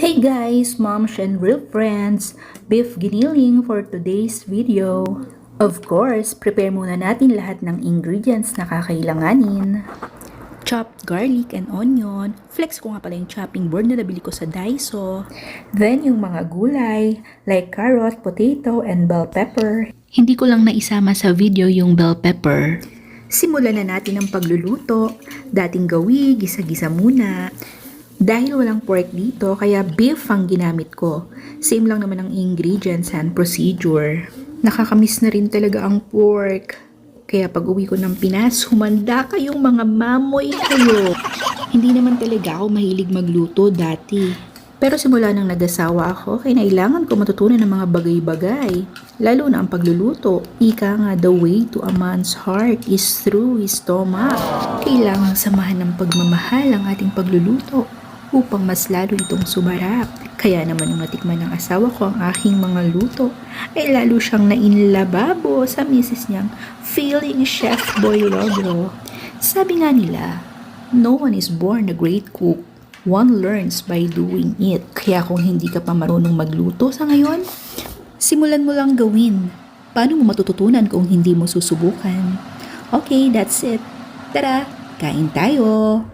Hey guys, moms and real friends! Beef giniling for today's video. Of course, prepare muna natin lahat ng ingredients na kakailanganin. Chopped garlic and onion. Flex ko nga pala yung chopping board na nabili ko sa Daiso. Then yung mga gulay like carrot, potato, and bell pepper. Hindi ko lang naisama sa video yung bell pepper. Simulan na natin ang pagluluto. Dating gawi, gisa-gisa muna. Dahil walang pork dito, kaya beef ang ginamit ko. Same lang naman ang ingredients and procedure. Nakakamiss na rin talaga ang pork. Kaya pag uwi ko ng Pinas, humanda kayong mga mamoy kayo. Hindi naman talaga ako mahilig magluto dati. Pero simula nang nag-asawa ako, kailangan ko matutunan ng mga bagay-bagay. Lalo na ang pagluluto. Ika nga, the way to a man's heart is through his stomach. Kailangan samahan ng pagmamahal ang ating pagluluto upang mas lalo itong sumarap. Kaya naman nung natikman ng asawa ko ang aking mga luto, ay lalo siyang nainlababo sa misis niyang feeling Chef Boy Logro. Sabi nga nila, no one is born a great cook. One learns by doing it. Kaya kung hindi ka pa marunong magluto sa ngayon, simulan mo lang gawin. Paano mo matututunan kung hindi mo susubukan? Okay, that's it. Tara, kain tayo!